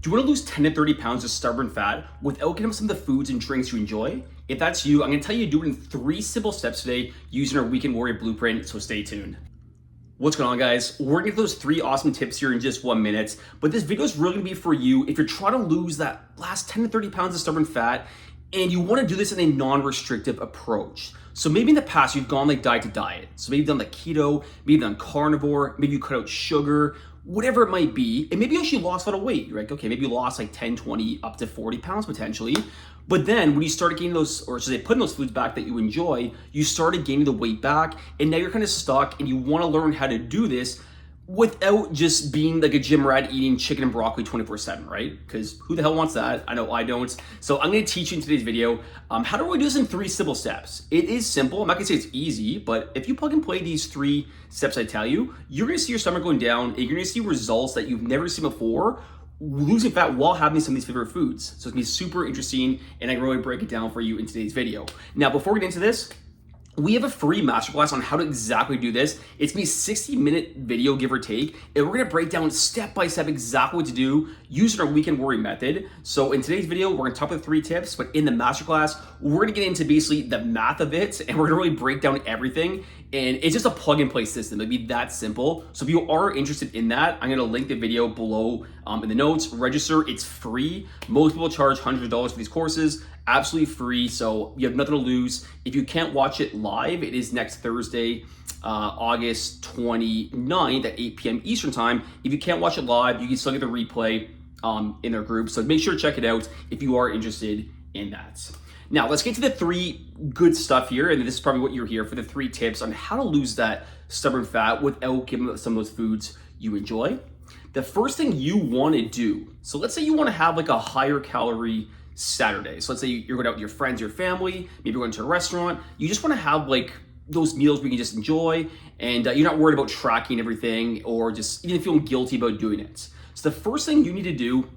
Do you want to lose 10 to 30 pounds of stubborn fat without getting some of the foods and drinks you enjoy? If that's you, I'm going to tell you to do it in 3 simple steps today using our Weekend Warrior Blueprint, so stay tuned. What's going on, guys? We're gonna get those 3 awesome tips here in just 1 minute, but this video is really gonna be for you if you're trying to lose that last 10 to 30 pounds of stubborn fat and you wanna do this in a non-restrictive approach. So maybe in the past you've gone like diet to diet. So maybe you've done like keto, maybe you've done carnivore, maybe you cut out sugar, whatever it might be, and maybe you actually lost a lot of weight. You're like, okay, maybe you lost like 10, 20, up to 40 pounds potentially. But then when you started gaining those, or should I say putting those foods back that you enjoy, you started gaining the weight back, and now you're kind of stuck and you want to learn how to do this without just being like a gym rat eating chicken and broccoli 24/7, right? Because who the hell wants that? I know I don't. So I'm going to teach you in today's video how do I do this in 3 simple steps. It is simple. I'm not going to say it's easy, but if you plug and play these 3 steps I tell you, you're going to see your stomach going down and you're going to see results that you've never seen before, losing fat while having some of these favorite foods. So it's gonna be super interesting and I can really break it down for you in today's video. Now, before we get into this, we have a free masterclass on how to exactly do this. It's gonna be a 60-minute video, give or take, and we're gonna break down step by step exactly what to do using our Weekend Warrior method. So in today's video, we're gonna talk about 3 tips, but in the masterclass, we're gonna get into basically the math of it, and we're gonna really break down everything. And it's just a plug and play system. It'd be that simple. So if you are interested in that, I'm gonna link the video below in the notes. Register, it's free. Most people charge hundreds of dollars for these courses, absolutely free. So you have nothing to lose. If you can't watch it live, it is next Thursday, August 29th at 8 p.m. Eastern time. If you can't watch it live, you can still get the replay in their group. So make sure to check it out if you are interested in that. Now, let's get to the 3 good stuff here, and this is probably what you're here for, the 3 tips on how to lose that stubborn fat without giving up some of those foods you enjoy. The first thing you want to do, so let's say you want to have like a higher calorie Saturday. So let's say you're going out with your friends, your family, maybe you're going to a restaurant. You just want to have like those meals where you can just enjoy, and you're not worried about tracking everything or just even feeling guilty about doing it. So the first thing you need to do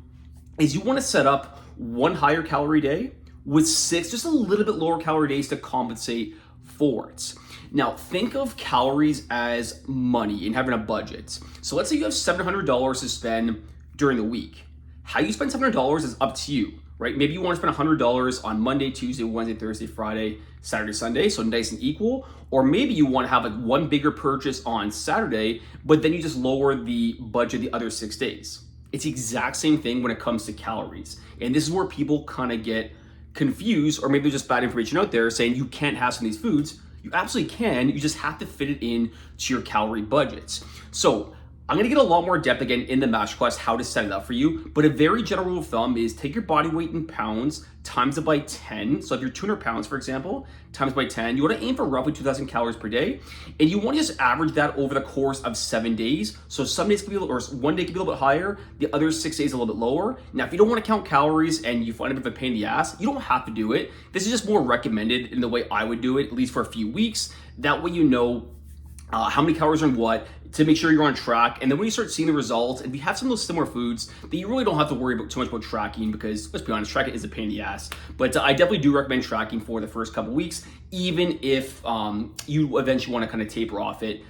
is you want to set up 1 higher calorie day with 6 just a little bit lower calorie days to compensate for it. Now, think of calories as money and having a budget. So let's say you have $700 to spend during the week. How you spend $700 is up to you, right? Maybe you want to spend $100 on Monday, Tuesday, Wednesday, Thursday, Friday, Saturday, Sunday, so nice and equal. Or maybe you want to have like 1 bigger purchase on Saturday, but then you just lower the budget the other 6 days. It's the exact same thing when it comes to calories. And this is where people kind of get confused, or maybe there's just bad information out there saying you can't have some of these foods. You absolutely can, you just have to fit it in to your calorie budgets. So I'm gonna get a lot more depth again in the masterclass how to set it up for you, but a very general rule of thumb is take your body weight in pounds, times it by 10. So if you're 200 pounds, for example, times by 10, you wanna aim for roughly 2,000 calories per day, and you wanna just average that over the course of 7 days. So some days could be, or 1 day could be a little bit higher, the other 6 days a little bit lower. Now, if you don't wanna count calories and you find it a bit of a pain in the ass, you don't have to do it. This is just more recommended in the way I would do it, at least for a few weeks. That way you know how many calories are in what, to make sure you're on track. And then when you start seeing the results, and if you have some of those similar foods, then you really don't have to worry about too much about tracking, because let's be honest, tracking is a pain in the ass. But I definitely do recommend tracking for the first couple weeks, even if you eventually want to kind of taper off it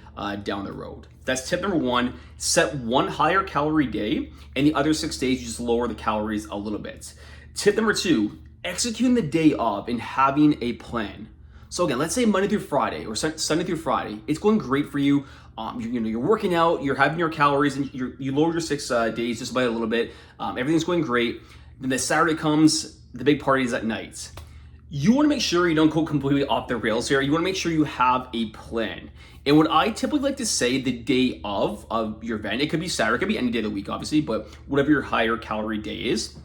down the road. That's tip number 1. Set 1 higher calorie day, and the other 6 days you just lower the calories a little bit. Tip number 2, executing the day of and having a plan. So again, let's say Monday through Friday or Sunday through Friday, it's going great for you. You're working out, you're having your calories, and you lowered your 6 days just by a little bit. Everything's going great. Then the Saturday comes, the big party is at night. You want to make sure you don't go completely off the rails here. You want to make sure you have a plan. And what I typically like to say the day of your event, it could be Saturday, it could be any day of the week, obviously, but whatever your higher calorie day is,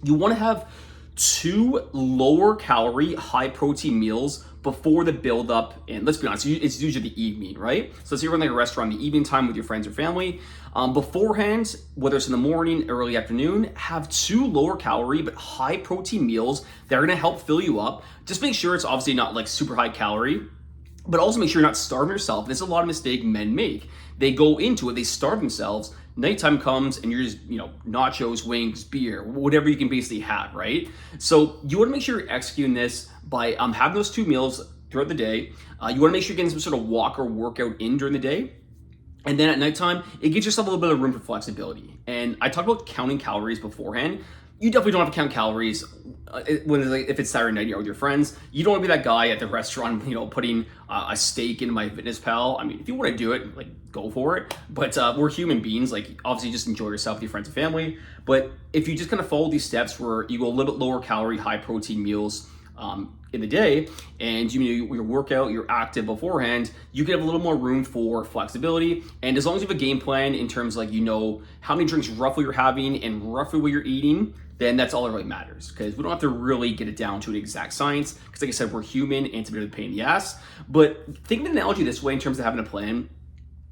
you want to have 2 lower calorie, high protein meals before the build up. And let's be honest, it's usually the evening, right? So let's say you're in like a restaurant in the evening time with your friends or family. Beforehand, whether it's in the morning, early afternoon, have 2 lower calorie but high protein meals that are gonna help fill you up. Just make sure it's obviously not like super high calorie, but also make sure you're not starving yourself. This is a lot of mistake men make. They go into it, they starve themselves. Nighttime comes and you're just, nachos, wings, beer, whatever you can basically have, right? So you wanna make sure you're executing this by having those 2 meals throughout the day. You wanna make sure you're getting some sort of walk or workout in during the day. And then at nighttime, it gives yourself a little bit of room for flexibility. And I talked about counting calories beforehand. You definitely don't have to count calories if it's Saturday night, you're with your friends. You don't want to be that guy at the restaurant, putting a steak in MyFitnessPal. I mean, if you want to do it, like, go for it. But we're human beings. Like, obviously, just enjoy yourself with your friends and family. But if you just kind of follow these steps where you go a little bit lower calorie, high protein meals in the day, and your workout, you're active beforehand, you can have a little more room for flexibility. And as long as you have a game plan in terms of, like, how many drinks roughly you're having and roughly what you're eating, then that's all that really matters, because we don't have to really get it down to an exact science, because like I said, we're human and it's a bit of a pain in the ass. But think of an analogy this way in terms of having a plan.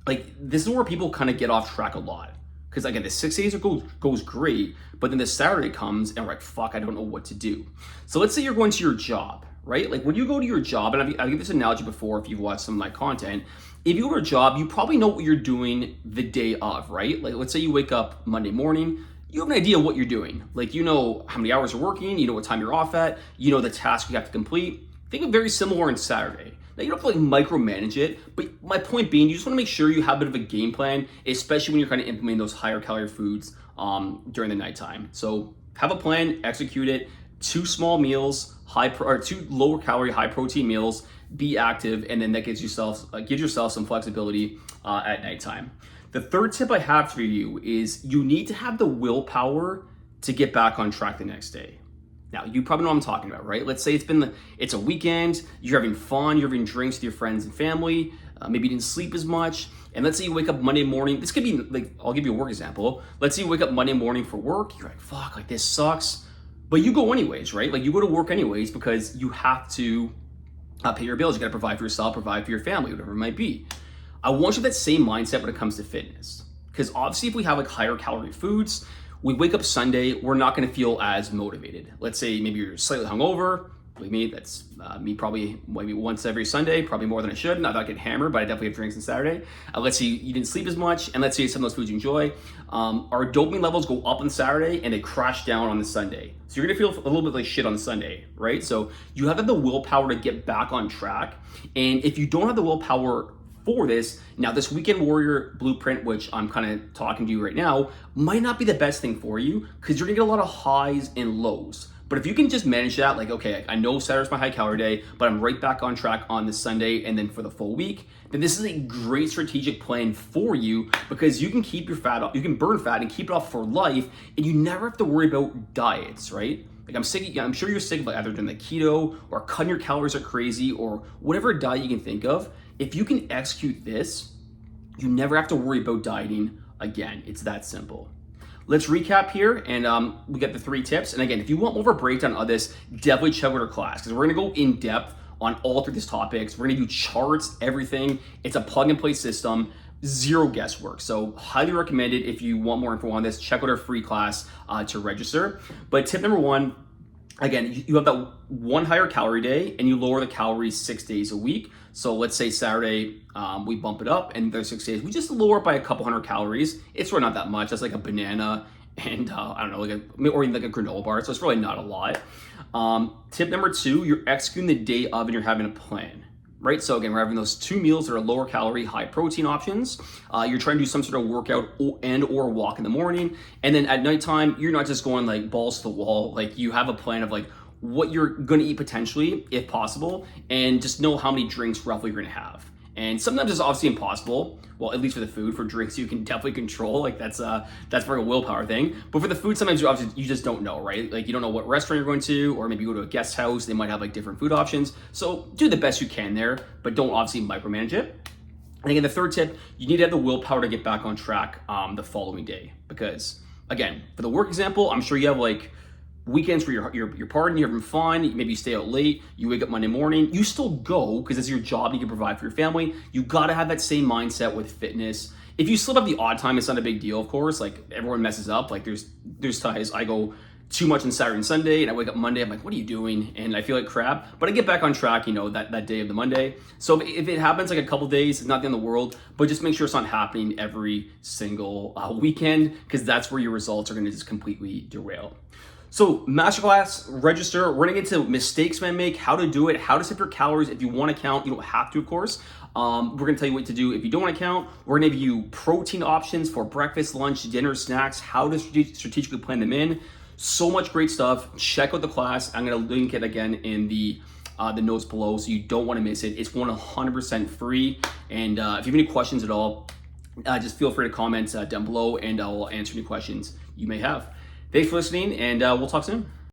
Like, this is where people kind of get off track a lot. Because again, the 6 days goes great, but then the Saturday comes and we're like, fuck, I don't know what to do. So let's say you're going to your job, right? Like, when you go to your job, and I've given this analogy before if you've watched some of my content, if you go to a job, you probably know what you're doing the day of, right? Like, let's say you wake up Monday morning, you have an idea what you're doing. Like, you know how many hours you're working, you know what time you're off at, you know the task you have to complete. Think of very similar on Saturday. Now, you don't have to micromanage it, but my point being, you just want to make sure you have a bit of a game plan, especially when you're kind of implementing those higher calorie foods during the nighttime. So have a plan, execute it. 2 small meals, 2 lower calorie, high protein meals. Be active, and then that gives yourself some flexibility at nighttime. The third tip I have for you is you need to have the willpower to get back on track the next day. Now, you probably know what I'm talking about, right? Let's say it's a weekend, you're having fun, you're having drinks with your friends and family, maybe you didn't sleep as much, and let's say you wake up Monday morning. This could be, like, I'll give you a work example. Let's say you wake up Monday morning for work, you're like, fuck, like, this sucks, but you go anyways, right? Like, you go to work anyways because you have to pay your bills, you gotta provide for yourself, provide for your family, whatever it might be. I want you to have that same mindset when it comes to fitness, because obviously if we have like higher calorie foods, we wake up Sunday, we're not going to feel as motivated. Let's say maybe you're slightly hungover. Believe me, that's me probably maybe once every Sunday, probably more than I should. Not that I get hammered, but I definitely have drinks on Saturday. Let's say you didn't sleep as much, and let's say some of those foods you enjoy. Our dopamine levels go up on Saturday and they crash down on the Sunday. So you're gonna feel a little bit like shit on Sunday, right? So you have to have the willpower to get back on track. And if you don't have the willpower for this, now this weekend warrior blueprint, which I'm kind of talking to you right now, might not be the best thing for you, because you're gonna get a lot of highs and lows. But if you can just manage that, like, okay, I know Saturday's my high calorie day, but I'm right back on track on this Sunday and then for the full week, then this is a great strategic plan for you, because you can keep your fat off, you can burn fat and keep it off for life, and you never have to worry about diets, right? Like, I'm sure you're sick of either doing the keto or cutting your calories are crazy or whatever diet you can think of. If you can execute this, you never have to worry about dieting again. It's that simple. Let's recap here, and we get the 3 tips. And again, if you want more of a breakdown of this, definitely check out our class, because we're gonna go in depth on all 3 of these topics. We're gonna do charts, everything. It's a plug and play system, 0 guesswork. So highly recommended. If you want more info on this, check out our free class to register. But tip number 1, again, you have that 1 higher calorie day and you lower the calories 6 days a week. So let's say Saturday, we bump it up, and there's 6 days, we just lower it by a couple hundred calories. It's really not that much. That's like a banana and I don't know, or even like a granola bar. So it's really not a lot. Tip number 2, you're executing the day of and you're having a plan, right? So again, we're having those 2 meals that are lower calorie, high protein options. You're trying to do some sort of workout or walk in the morning. And then at nighttime, you're not just going like balls to the wall. Like, you have a plan of like what you're going to eat potentially, if possible, and just know how many drinks roughly you're going to have. And sometimes it's obviously impossible. Well, at least for the food. For drinks, you can definitely control. Like, that's for a willpower thing. But for the food, sometimes you just don't know, right? Like, you don't know what restaurant you're going to, or maybe you go to a guest house. They might have like different food options. So do the best you can there, but don't obviously micromanage it. And again, the 3rd tip, you need to have the willpower to get back on track the following day. Because again, for the work example, I'm sure you have like weekends where you're partying, you're having fun, maybe you stay out late, you wake up Monday morning, you still go because it's your job, you can provide for your family. You gotta have that same mindset with fitness. If you slip up the odd time, it's not a big deal, of course. Like, everyone messes up. Like, there's times I go too much on Saturday and Sunday, and I wake up Monday, I'm like, what are you doing? And I feel like crap, but I get back on track, that day of the Monday. So if it happens like a couple days, it's not the end of the world, but just make sure it's not happening every single weekend, because that's where your results are gonna just completely derail. So masterclass, register. We're gonna get into mistakes men make, how to do it, how to set your calories. If you want to count, you don't have to, of course. We're gonna tell you what to do if you don't want to count. We're gonna give you protein options for breakfast, lunch, dinner, snacks, how to strategically plan them in. So much great stuff. Check out the class. I'm gonna link it again in the notes below, so you don't want to miss it. It's 100% free. And if you have any questions at all, just feel free to comment down below, and I'll answer any questions you may have. Thanks for listening, and we'll talk soon.